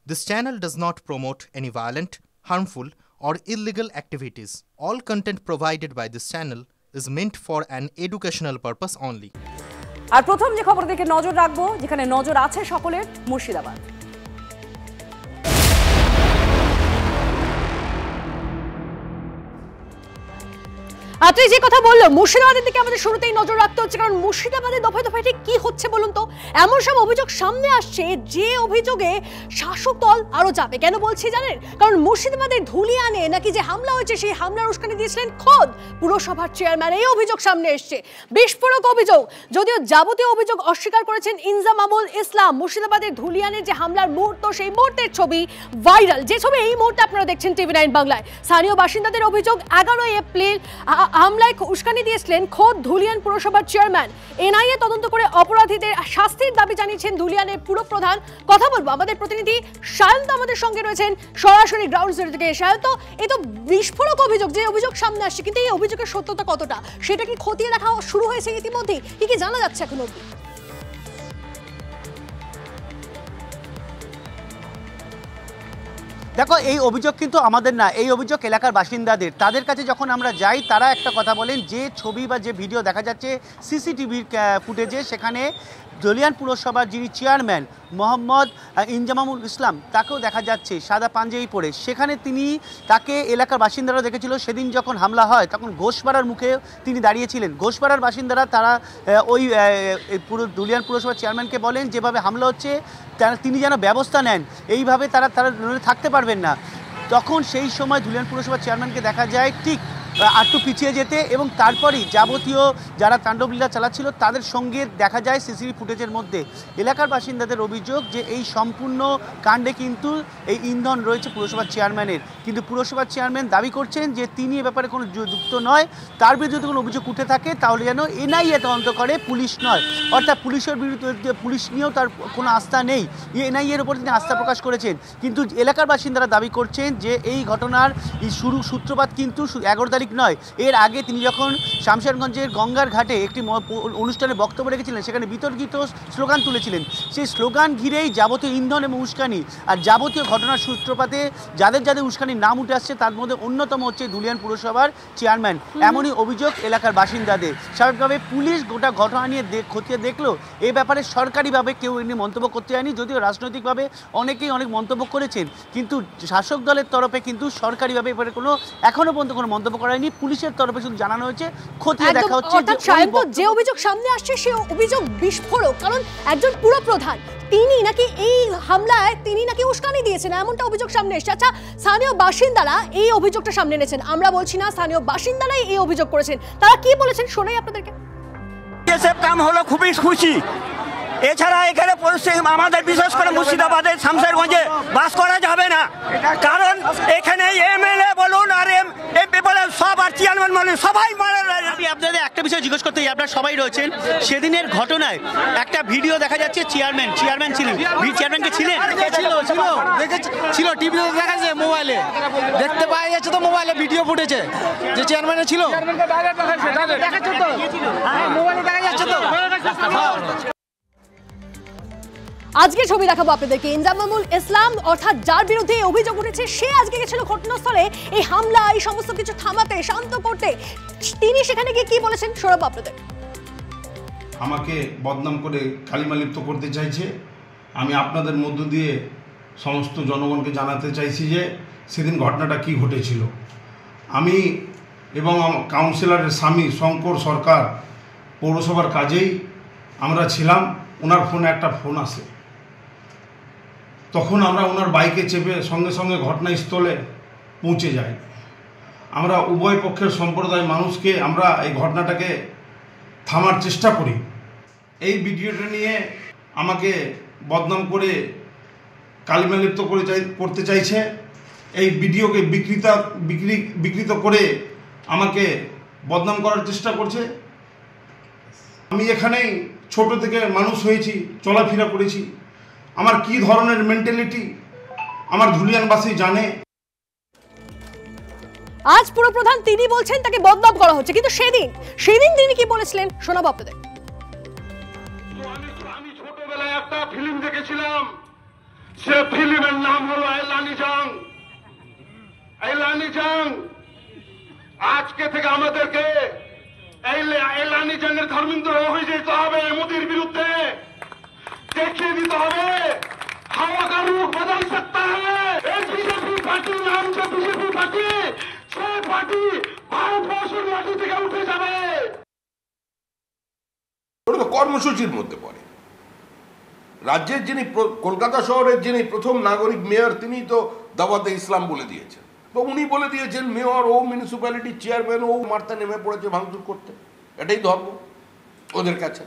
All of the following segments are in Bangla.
This channel does not promote any violent, harmful, or illegal activities. All content provided by this channel is meant for an educational purpose only. আর প্রথম যে খবর দিকে নজর রাখবো, যেখানে নজর আছে সকলের, মুর্শিদাবাদ। আপনি যে কথা বললো মুর্শিদাবাদের দিকে আমাদের শুরুতেই নজর রাখতে হচ্ছে, কারণ মুর্শিদাবাদে দফায় দফায় ঠিক কি হচ্ছে বলুন তো। এমন সব অভিযোগ সামনে আসছে যে অভিযোগে শাসক দল আরো যাবে। কেন বলছি জানেন? কারণ মুর্শিদাবাদের ধুলিয়ানে নাকি যে হামলা হয়েছে, সেই হামলার উস্কানি দিয়েছিলেন খোদ পুরসভার চেয়ারম্যান। এই অভিযোগ সামনে এসছে, বিস্ফোরক অভিযোগ। যদিও যাবতীয় অভিযোগ অস্বীকার করেছেন ইনজামামুল ইসলাম। মুর্শিদাবাদের ধুলিয়ানের যে হামলার মুহূর্ত, সেই মুহূর্তের ছবি ভাইরাল, যে ছবি এই মুহূর্তে আপনারা দেখছেন TV9 বাংলায়। স্থানীয় বাসিন্দাদের অভিযোগ, 11 এপ্রিল হামলায় উস্কানি দিয়েছিলেন খোদ ধুলিয়ান পুরসভার চেয়ারম্যান। এনআইএ তদন্ত করে অপরাধীদের শাস্তির দাবি জানিয়েছেন ধুলিয়ানের পুরপ্রধান। কথা বলবো আমাদের প্রতিনিধি সায়ন্ত আমাদের সঙ্গে রয়েছেন সরাসরি গ্রাউন্ড জিরো থেকে। সায়ন্ত, এই তো বিস্ফোরক অভিযোগ, যে অভিযোগ সামনে আসছে, কিন্তু এই অভিযোগের সত্যতা কতটা সেটা কি খতিয়ে দেখা শুরু হয়েছে ইতিমধ্যেই? কি জানা যাচ্ছে এখন অবধি? দেখো, এই অভিযোগ কিন্তু আমাদের না, এই অভিযোগ এলাকার বাসিন্দাদের। তাদের কাছে যখন আমরা যাই, তারা একটা কথা বলেন, যে ছবি বা যে ভিডিও দেখা যাচ্ছে সিসিটিভির ফুটেজে, সেখানে ধুলিয়ান পুরসভার যিনি চেয়ারম্যান মোহাম্মদ ইনজামামুল ইসলাম, তাকেও দেখা যাচ্ছে সাদা পাঞ্জাবি পরে। সেখানে তাকে এলাকার বাসিন্দারা দেখেছিল। সেদিন যখন হামলা হয় তখন ঘোষপাড়ার মুখে তিনি দাঁড়িয়েছিলেন। ঘোষপাড়ার বাসিন্দারা তারা ওই ধুলিয়ান পুরসভার চেয়ারম্যানকে বলেন, যেভাবে হামলা হচ্ছে তিনি যেন ব্যবস্থা নেন, এইভাবে তারা থাকতে পারবেন না। তখন সেই সময় ধুলিয়ান পুরসভার চেয়ারম্যানকে দেখা যায় ঠিক আটটু পিছিয়ে যেতে, এবং তারপরেই যাবতীয় যারা তাণ্ডবলীলা চালাচ্ছিল তাদের সঙ্গে দেখা যায় সিসিটিভি ফুটেজের মধ্যে। এলাকার বাসিন্দাদের অভিযোগ যে এই সম্পূর্ণ কাণ্ডে কিন্তু এই ইন্ধন রয়েছে পুরসভার চেয়ারম্যানের। কিন্তু পুরসভার চেয়ারম্যান দাবি করছেন যে তিনি এ ব্যাপারে কোনো যুক্ত নয়। তার বিরুদ্ধে যদি কোনো অভিযোগ উঠে থাকে তাহলে যেন এনআইএ তদন্ত করে, পুলিশ নয়। অর্থাৎ পুলিশের বিরুদ্ধে, পুলিশ নিয়েও তার কোনো আস্থা নেই। এনআইএর উপর তিনি আস্থা প্রকাশ করেছেন। কিন্তু এলাকার বাসিন্দারা দাবি করছেন যে এই ঘটনার সূত্রপাত কিন্তু 11 তারিখ নয়, এর আগে তিনি যখন শামশেরগঞ্জের গঙ্গার ঘাটে একটি অনুষ্ঠানে বক্তব্য রেখেছিলেন, সেখানে বিতর্কিত স্লোগান তুলেছিলেন। সেই স্লোগান ঘিরেই যাবতীয় ইন্ধন এবং উস্কানি, আর যাবতীয় ঘটনার সূত্রপাতে যাদের উস্কানির নাম উঠে আসছে তার মধ্যে অন্যতম হচ্ছে ধুলিয়ান পুরসভার চেয়ারম্যান। এমনই অভিযোগ এলাকার বাসিন্দাদের। স্বাভাবিকভাবে পুলিশ গোটা ঘটনা নিয়ে খতিয়ে দেখলো। এই ব্যাপারে সরকারিভাবে কেউ এমনি মন্তব্য করতে যায়নি, যদিও রাজনৈতিকভাবে অনেকেই অনেক মন্তব্য করেছেন, কিন্তু শাসক দলের তরফে কিন্তু সরকারিভাবে এবারে এখনো পর্যন্ত কোনো মন্তব্য করা হয়নি। পুলিশের তরফে শুধু জানানো হয়েছে, খতিয়ে দেখা হচ্ছে। যে অভিযোগ সামনে আসছে সেই অভিযোগ বিস্ফোরক, কারণ একজন পুরপ্রধান তিনি নাকি এই হামলায় তিনি নাকি উস্কানি দিয়েছেন, এমনটা অভিযোগ সামনে এসেছে। আচ্ছা, স্থানীয় বাসিন্দারা এই অভিযোগটা সামনে এনেছেন, আমরা বলছি না, স্থানীয় বাসিন্দারাই এই অভিযোগ করেছেন। তারা কি বলেছেন শোনাই আপনাদেরকে। এসব কাম হলো খুবই খুশি। এছাড়া এখানে আমাদের বিশেষ করে মুর্শিদাবাদে শামশেরগঞ্জে বাস করা যাবে না, কারণ এখানে এমএলএ বলুন আর এমপি বলুন সব, আর চেয়ারম্যান বলুন সবাই মারা। আপনাদের একটা বিষয় জিজ্ঞেস করতে, আপনারা সবাই রয়েছেন, সেদিনের ঘটনায় একটা ভিডিও দেখা যাচ্ছে চেয়ারম্যান ছিলেন, চেয়ারম্যানকে ছিলেন ছিল টিভিতে দেখা যায়, মোবাইলে দেখতে পাওয়া যাচ্ছে, তো মোবাইলে ভিডিও ফুটেছে যে চেয়ারম্যানে ছিল, মোবাইলে দেখা যাচ্ছে তো। আজকে ছবি দেখাবো আপনাদেরকে। ইনজামামুল ইসলাম, অর্থাৎ যার বিরুদ্ধে অভিযোগ উঠেছে, সে আজকে গেছিল ঘটনাস্থলে এই হামলা, এই সমস্ত কিছু থামাতে, শান্ত করতে। তিনি সেখানে গিয়ে কি বলেছেন শোনাবো আপনাদের। আমাকে বদনাম করে কালিমা লিপ্ত করতে চাইছে। আমি আপনাদের মধ্য দিয়ে সমস্ত জনগণকে জানাতে চাইছি যে সেদিন ঘটনাটা কি ঘটেছিল। আমি এবং কাউন্সিলরের স্বামী শঙ্কর সরকার পৌরসভার কাজেই আমরা ছিলাম। ওনার ফোনে একটা ফোন আসে, তখন আমরা ওনার বাইকে চেপে সঙ্গে সঙ্গে ঘটনাস্থলে পৌঁছে যাই। আমরা উভয় পক্ষের সম্প্রদায় মানুষকে আমরা এই ঘটনাটাকে থামার চেষ্টা করি। এই ভিডিওটা নিয়ে আমাকে বদনাম করে কালিমালিপ্ত করতে চাইছে। এই ভিডিওকে বিকৃত করে আমাকে বদনাম করার চেষ্টা করছে। আমি এখানেই ছোট থেকে মানুষ হয়েছি, চলাফেরা করেছি। আমার কি ধরনের মেন্টালিটি আমার ধুলিয়ানবাসী জানে। আজ পুরপ্রধান তিনি বলছেন তাকে বদনাম করা হচ্ছে, কিন্তু সেদিন তিনি কি বলেছিলেন শোনাবো আপনাদের। আমি ছোটবেলায় একটা ফিল্ম দেখেছিলাম, সে ফিল্মের নাম আজকে থেকে আমাদেরকে এলানি জঙ্গের ধর্মেন্দ্র হয়ে যেতে হবে, মোদির বিরুদ্ধে দেখিয়ে দিতে হবে হাওয়া का रुख बदल सकता है। बीजेपी पार्टी नाम से बीजेपी पार्टी সে পার্টি ভারতবর্ষের মাটি থেকে উঠে যাবে। ওটা তো কর্মসূচির মধ্যে পড়ে। রাজ্যের যিনি কলকাতা শহরের যিনি প্রথম নাগরিক মেয়র তিনি তো দাওয়াতে ইসলাম বলে দিয়েছেন। তো উনি বলে দিয়েছেন মেয়র ও মিউনিসিপ্যালিটি চেয়ারম্যান ও মার্তা নেমে পড়েছে ভাঙচুর করতে, এটাই ধর্ম ওদের কাছে।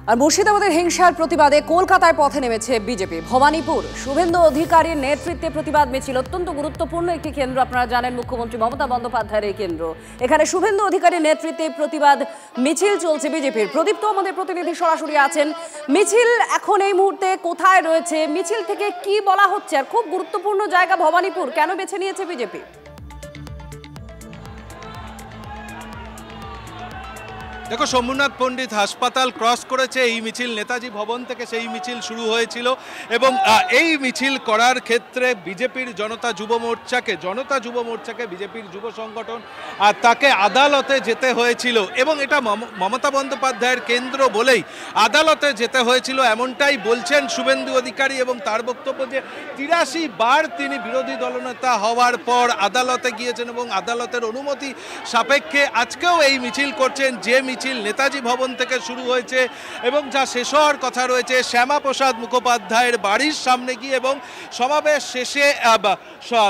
আর মুর্শিদাবাদের হিংসার প্রতিবাদে কলকাতায় পথে নেমেছে বিজেপি। ভবানীপুর শুভেন্দু অধিকারীর নেতৃত্বে প্রতিবাদ মিছিল, অত্যন্ত গুরুত্বপূর্ণ একটি কেন্দ্র, আপনারা জানেন মুখ্যমন্ত্রী মমতা বন্দ্যোপাধ্যায়ের এই কেন্দ্র। এখানে শুভেন্দু অধিকারীর নেতৃত্বে প্রতিবাদ মিছিল চলছে বিজেপির। প্রদীপ তো আমাদের প্রতিনিধি সরাসরি আছেন। মিছিল এখন এই মুহূর্তে কোথায় রয়েছে, মিছিল থেকে কি বলা হচ্ছে, আর খুব গুরুত্বপূর্ণ জায়গা ভবানীপুর কেন বেছে নিয়েছে বিজেপি? দেখো, সোমনাথ পণ্ডিত হাসপাতাল ক্রস করেছে এই মিছিল, নেতাজি ভবন থেকে সেই মিছিল শুরু হয়েছিল এবং এই মিছিল করার ক্ষেত্রে বিজেপির জনতা যুব মোর্চাকে বিজেপির যুব সংগঠন আর তাকে আদালতে যেতে হয়েছিল এবং এটা মমতা বন্দ্যোপাধ্যায়ের কেন্দ্র বলেই আদালতে যেতে হয়েছিল, এমনটাই বলছেন শুভেন্দু অধিকারী। এবং তার বক্তব্য যে ৮৩ বার তিনি বিরোধী দলনেতা হওয়ার পর আদালতে গিয়েছেন এবং আদালতের অনুমতি সাপেক্ষে আজকেও এই মিছিল করছেন, যে মিছিল নেতাজি ভবন থেকে শুরু হয়েছে এবং যা শেষ হওয়ার কথা রয়েছে শ্যামাপ্রসাদ মুখোপাধ্যায়ের বাড়ির সামনে গিয়ে। এবং সমাবেশ শেষে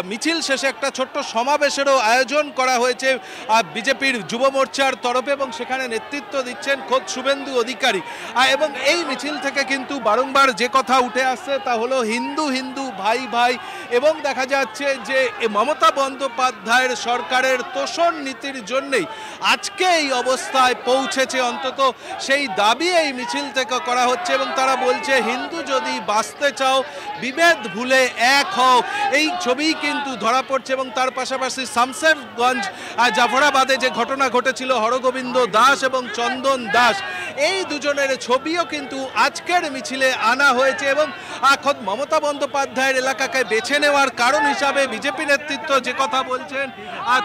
মিছিল শেষে একটা ছোট্ট সমাবেশেরও আয়োজন করা হয়েছে বিজেপির যুব মোর্চার তরফে এবং সেখানে নেতৃত্ব দিচ্ছেন খোদ শুভেন্দু অধিকারী। এবং এই মিছিল থেকে কিন্তু বারংবার যে কথা উঠে আসছে তা হলো হিন্দু হিন্দু ভাই ভাই, এবং দেখা যাচ্ছে যে মমতা বন্দ্যোপাধ্যায়ের সরকারের তোষণ নীতির জন্যই আজকে এই অবস্থায় পৌঁছেছে, অন্তত সেই দাবি এই মিছিল থেকে করা হচ্ছে। এবং তারা বলছে হিন্দু যদি বাঁচতে চাও বিভেদ ভুলে এক হও, এই ছবি কিন্তু ধরা পড়ছে। এবং তার পাশাপাশি শামসেরগঞ্জ জাফরাবাদে যে ঘটনা ঘটেছিল হরগোবিন্দ দাস এবং চন্দন দাস, এই দুজনের ছবিও কিন্তু আজকের মিছিলে আনা হয়েছে। এবং খোদ মমতা বন্দ্যোপাধ্যায়ের এলাকাকে বেছে নেওয়ার কারণ হিসাবে বিজেপি নেতৃত্ব যে কথা বলছেন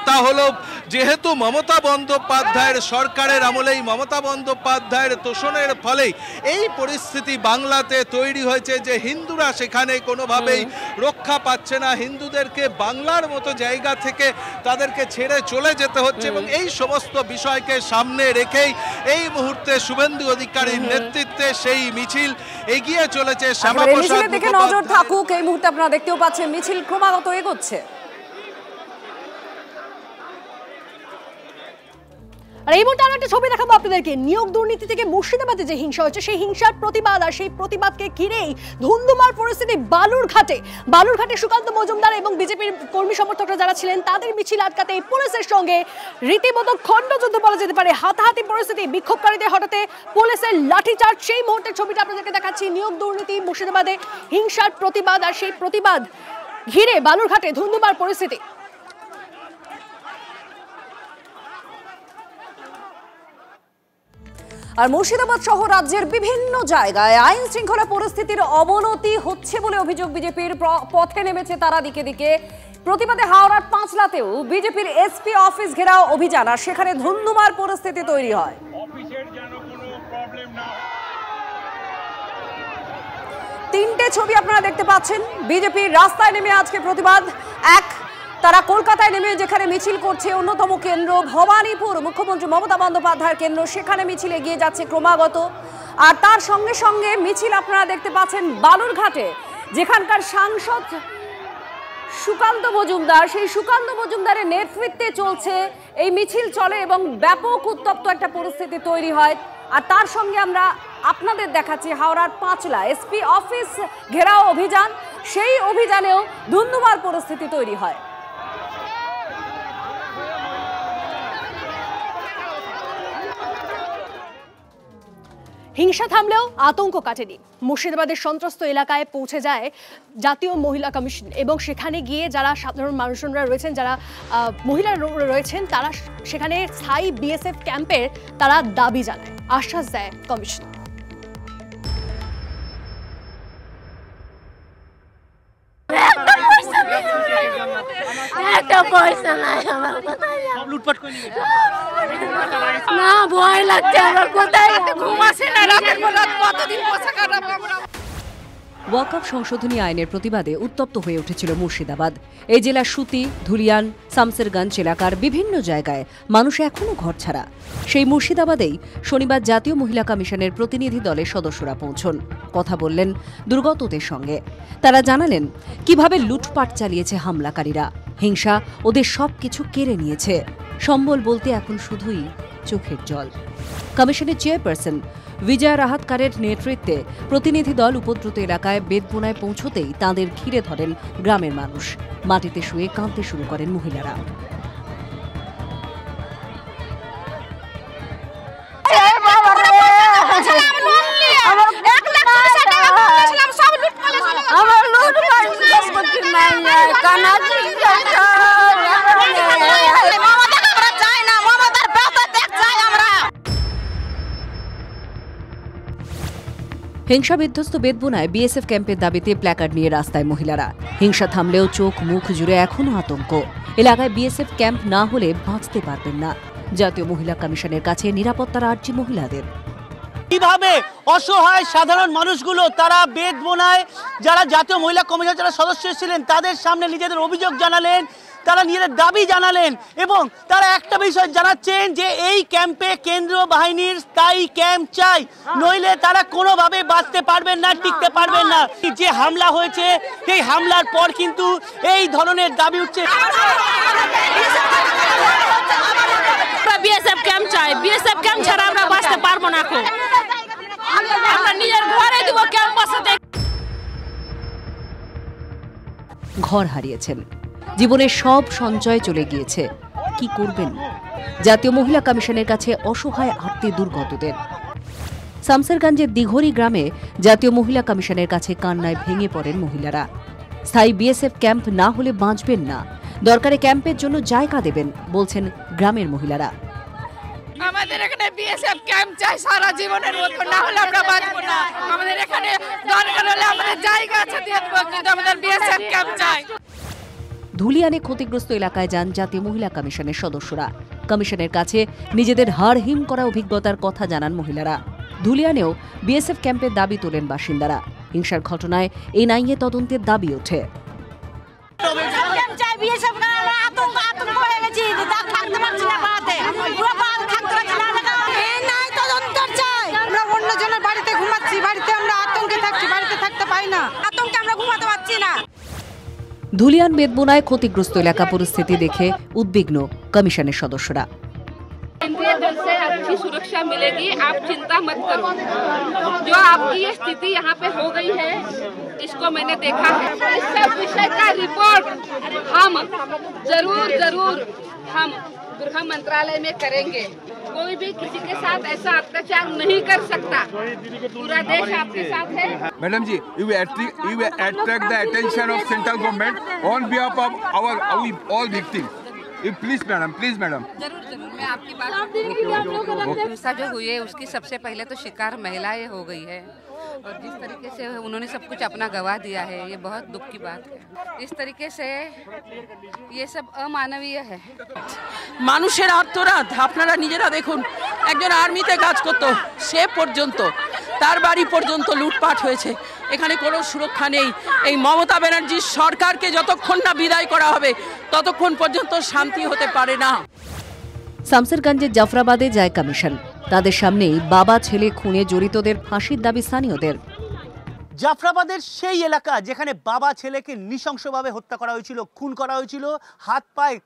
তা হলো যেহেতু মমতা বন্দ্যোপাধ্যায়ের সরকারের আমলেই মমতা বন্দ্যোপাধ্যায়ের তোষণের ফলেই এই পরিস্থিতি বাংলাতে তৈরি হয়েছে যে হিন্দুরা সেখানে কোনোভাবেই রক্ষা পাচ্ছে না, হিন্দুদেরকে বাংলার মতো জায়গা থেকে তাদেরকে ছেড়ে চলে যেতে হচ্ছে। এবং এই সমস্ত বিষয়কে সামনে রেখেই এই মুহূর্তে শুভেন্দু অধিকারীর নেতৃত্বে সেই মিছিল এগিয়ে চলেছে। শ্যামাপ্রসাদ দিকে নজর থাকুক, এই মুহূর্তে আপনারা দেখতেও পাচ্ছেন মিছিল ক্রমাগত এগোচ্ছে। আর এই মুহূর্তে আমরা একটা ছবি দেখাবো আপনাদেরকে। নিয়োগ দুর্নীতি থেকে মুর্শিদাবাদে যে হিংসা হচ্ছে সেই হিংসার প্রতিবাদ, আর সেই প্রতিবাদকে ঘিরেই ধুন্ধুমার পরিস্থিতি বালুরঘাটে সুকান্ত মজুমদার এবং বিজেপির কর্মী সমর্থকরা যারা ছিলেন তাদের মিছিল আটকাতে এই পুলিশের সঙ্গে রীতিমতো খণ্ডযুদ্ধ বলা যেতে পারে, হাতাহাতি পরিস্থিতি, বিক্ষোভকারীদের হঠাতে পুলিশের লাঠিচার্জ। সেই মুহূর্তের ছবিটা আপনাদেরকে দেখাচ্ছি। নিয়োগ দুর্নীতি, মুর্শিদাবাদে হিংসার প্রতিবাদ, আর সেই প্রতিবাদ ঘিরে বালুরঘাটে ধুন্ধুমার পরিস্থিতি। আর মুর্শিদাবাদ সহ রাজ্যের বিভিন্ন জায়গায় আইন শৃঙ্খলা পরিস্থিতির অবনতি হচ্ছে বলে অভিযোগ বিজেপির। পথে নেমেছে তারা দিকে দিকে। প্রতিবাদে হাওড়ার পাঁচলাতেও বিজেপির এসপি অফিস ঘেরাও অভিযান, আর সেখানে ধুন্ধুমার পরিস্থিতি তৈরি হয়। তিনটে ছবি আপনারা দেখতে পাচ্ছেন। বিজেপির রাস্তায় নেমে আজকে প্রতিবাদ। এক, তারা কলকাতায় নেমে যেখানে মিছিল করছে অন্যতম কেন্দ্র ভবানীপুর, মুখ্যমন্ত্রী মমতা বন্দ্যোপাধ্যায়ের কেন্দ্র, সেখানে মিছিল এগিয়ে যাচ্ছে ক্রমাগত। আর তার সঙ্গে সঙ্গে মিছিল আপনারা দেখতে পাচ্ছেন বালুরঘাটে, যেখানকার সাংসদ সুকান্ত মজুমদার, সেই সুকান্ত মজুমদারের নেতৃত্বে চলছে এই মিছিল চলে এবং ব্যাপক উত্তপ্ত একটা পরিস্থিতি তৈরি হয়। আর তার সঙ্গে আমরা আপনাদের দেখাচ্ছি হাওড়ার পাঁচলা এসপি অফিস ঘেরাও অভিযান, সেই অভিযানেও ধুন্ধুমার পরিস্থিতি তৈরি হয়। হিংসা থামলেও আতঙ্ক কাটেনি। মুর্শিদাবাদের সন্ত্রস্ত এলাকায় পৌঁছে যায় জাতীয় মহিলা কমিশন এবং সেখানে গিয়ে যারা সাধারণ মানুষজনরা রয়েছেন, যারা মহিলা রয়েছেন, তারা সেখানে স্থায়ী বিএসএফ ক্যাম্পের তারা দাবি জানায়, আশ্বাস দেয় কমিশন। একটা পয়সা নাই আমার, কোথায় যাব? লুটপাট করে নিয়ে না ভয় লাগছে আমার, কোথায় ঘুম আসে না, রাতের পর রাত কতদিন বসে কাটাবো আমরা। ওয়াকফ সংশোধনী আইনের প্রতিবাদে উত্তপ্ত হয়ে উঠেছিল মুর্শিদাবাদ। এই জেলার সুতি, ধুলিয়ান, শামসেরগঞ্জ এলাকার বিভিন্ন জায়গায় মানুষ এখনও ঘরছাড়া। সেই মুর্শিদাবাদেই শনিবার জাতীয় মহিলা কমিশনের প্রতিনিধি দলের সদস্যরা পৌঁছন। কথা বললেন দুর্গতদের সঙ্গে। তারা জানালেন কিভাবে লুটপাট চালিয়েছে হামলাকারীরা। হিংসা ওদের সবকিছু কেড়ে নিয়েছে। সম্বল বলতে এখন শুধুই চোখের জল। কমিশনের চেয়ারপারসন বিজয়া রাহাতকারের নেতৃত্বে প্রতিনিধি দল উপদ্রুত এলাকায় বেদবোনায় পৌঁছতেই তাঁদের ঘিরে ধরেন গ্রামের মানুষ। মাটিতে শুয়ে কাঁদতে শুরু করেন মহিলারা। হিংসা বিধ্বস্ত বেদবোনায় বিএসএফ ক্যাম্পের দাবিতে প্ল্যাকার্ড নিয়ে রাস্তায় মহিলারা। হিংসা থামলেও চোখ মুখ জুড়ে এখনও আতঙ্ক। এলাকায় বিএসএফ ক্যাম্প না হলে বাঁচতে পারবেন না। জাতীয় মহিলা কমিশনের কাছে নিরাপত্তার আর্জি মহিলাদের। কিভাবে অসহায় সাধারণ মানুষগুলো তারা বেদবোনায় যারা জাতীয় মহিলা কমিশনের যারা সদস্য ছিলেন তাদের সামনে নিজেদের অভিযোগ জানালেন, তারা নিজেদের দাবি জানালেন এবং তারা একটা বিষয় জানাচ্ছেন যে এই ক্যাম্পে কেন্দ্রীয় বাহিনীর স্থায়ী ক্যাম্প চাই, নইলে তারা কোনোভাবে বাঁচতে পারবেন না, টিকতে পারবেন না। যে হামলা হয়েছে সেই হামলার পর কিন্তু এই ধরনের দাবি উঠছে। বিএসএফ ক্যাম্প চাই, বিএসএফ ক্যাম্প ছাড়া আমরা বাঁচতে পারবো না। আমরা নিজের ঘরে দিব ক্যাম্প বসাতে। ঘর হারিয়েছেন, জীবনের সব সঞ্চয় চলে গিয়েছে, কি করবেন? জাতীয় মহিলা কমিশনের কাছে অসহায় আর্তি দুর্গতদের। শামসেরগঞ্জের দিঘরি গ্রামে জাতীয় মহিলা কমিশনের কাছে কান্নায় ভেঙে পড়েন মহিলারা। স্থায়ী বিএসএফ ক্যাম্প না হলে বাঁচবেন না, দরকারে ক্যাম্পের জন্য জায়গা দেবেন বলছেন গ্রামের মহিলারা। আমাদের এখানে বিএসএফ ক্যাম্প চাই সারা জীবনের মতো, না হলে আমরা বাঁচবো না। আমাদের এখানে দরকার হলে আমাদের জায়গা আছে দিয়ে দেবো, কিন্তু আমাদের বিএসএফ ক্যাম্প চাই। ধুলিয়ানে ক্ষতিগ্রস্ত এলাকায় যান জাতীয় মহিলা কমিশনের সদস্যরা। কমিশনের কাছে নিজেদের হাড় হিম করা অভিজ্ঞতার কথা জানান মহিলারা। ধুলিয়ানেও বিএসএফ ক্যাম্পের দাবি তোলেন বাসিন্দারা। হিংসার ঘটনায় এনআইএ তদন্তের দাবি ওঠে। ধুলিয়ান বেদবোনায় ক্ষতিগ্রস্ত এলাকা পরিস্থিতি দেখে উদ্বিগ্ন কমিশনের সদস্যরা। केंद्रीय दल से अच्छी सुरक्षा मिलेगी, आप चिंता मत करो। जो आपकी ये स्थिति यहाँ पे हो गई है, इसको मैंने देखा है। इस सब विषय का रिपोर्ट हम जरूर हम गृह मंत्रालय में करेंगे। कोई भी किसी के साथ ऐसा अत्याचार नहीं कर सकता। पूरा देश आपके साथ है। Madam ji, you attract the attention of central government on behalf of our all victims. Please madam. जरूर मैं आपकी बात हिंसा जो हुई है उसकी सबसे पहले तो शिकार महिलाएं हो गई है, और जिस तरीके से उन्होंने सब कुछ अपना गवा दिया है, ये बहुत दुख की बात है। इस तरीके से ये सब अमानवीय है। মানুষের আত্মরাত আপনারা নিজেরা দেখুন। একজন আর্মিতে কাজ করত, সে পর্যন্ত তার বাড়ি পর্যন্ত লুটপাট হয়েছে। এখানে কোনো সুরক্ষা নেই। এই মমতা ব্যানার্জির সরকারকে যতক্ষণ না বিদায় করা হবে ততক্ষণ পর্যন্ত শান্তি হতে পারে না। শামসেরগঞ্জের জাফরাবাদে যায় কমিশন। তাদের সামনেই বাবা ছেলে খুনে জড়িতদের ফাঁসির দাবি স্থানীয়দের। জাফরাবাদের সেই এলাকা যেখানে বাবা ছেলেকে নৃশংসভাবে হত্যা করা হয়েছিল, খুন করা হয়েছিল, হাত পায়ে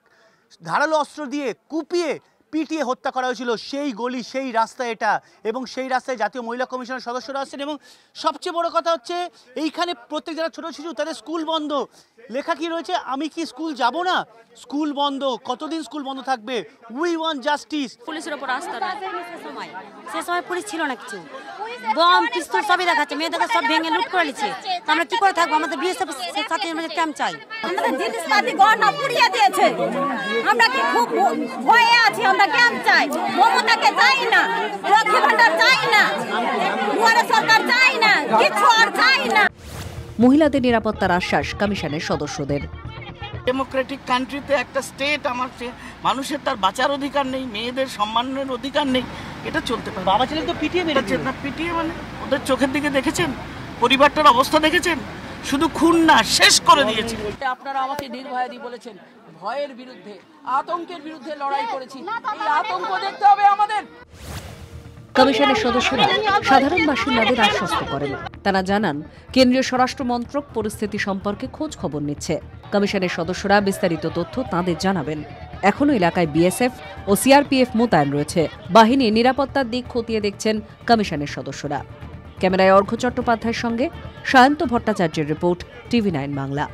ধারালো অস্ত্র দিয়ে কুপিয়ে পিটিয়ে হত্যা করা হয়েছিল, সেই গলি সেই রাস্তা এটা। এবং সেই রাস্তায় জাতীয় মহিলা কমিশনের সদস্যরা আসছেন। এবং সবচেয়ে বড় কথা হচ্ছে এইখানে প্রত্যেক যারা ছোটো শিশু তাদের স্কুল বন্ধ। লেখা কি রয়েছে, আমি কি স্কুল যাব না? স্কুল বন্ধ, কতদিন স্কুল বন্ধ থাকবে? We want justice. পুলিশের উপর আস্থা নাই। সে সময় পুলিশ ছিল না, কিছু বম পিস্তল সবই দেখাচ্ছে, মেয়েদেরকে সব ভেঙে লুট করে নিচ্ছে। আমরা কি করে থাকবো? আমাদের বিএসএফ সাথে আমাদের ক্যাম্প চাই। আমাদের জিনিসপাতি গহনা পুড়িয়ে দিয়েছে, আমরা কি খুব ভয়ে আছি। আমরা ক্যাম্প চাই, মমতাকে চাই না, লক্ষ্মী ভান্ডার চাই না, দুয়ারে সরকার চাই না, কিছু আর চাই না। মহিলাদের নিরাপত্তার আশ্বাস কমিশনের সদস্যদের। ডেমোক্রেটিক কান্ট্রিতে একটা স্টেট মানুষের তার বাঁচার অধিকার নেই, মেয়েদের সম্মানের অধিকার নেই, এটা চলতে পারে। বাবা ছেলে তো পিটিয়ে মেরেছে না, পিটিয়ে মানে ওদের চোখের দিকে দেখেছেন, পরিবারটার অবস্থা দেখেছেন, শুধু খুন না শেষ করে দিয়েছে। আপনারা আমাকে নির্ভয়াদি বলেছেন, ভয়ের বিরুদ্ধে আতঙ্কের বিরুদ্ধে লড়াই করেছি, এই আতঙ্ক দেখতে হবে আমাদের। কমিশনের সদস্যরা সাধারণ বাসিন্দাদের আশ্বস্ত করেন। তারা জানান কেন্দ্রীয় স্বরাষ্ট্র মন্ত্রক পরিস্থিতি সম্পর্কে খোঁজ খবর নিচ্ছে। কমিশনের সদস্যরা বিস্তারিত তথ্য তাঁদের জানাবেন। এখনও এলাকায় বিএসএফ ও সিআরপিএফ মোতায়েন রয়েছে। বাহিনীর নিরাপত্তার দিক খতিয়ে দেখছেন কমিশনের সদস্যরা। ক্যামেরায় অর্ঘ্য চট্টোপাধ্যায়ের সঙ্গে সায়ন্ত ভট্টাচার্যের রিপোর্ট, TV9 বাংলা।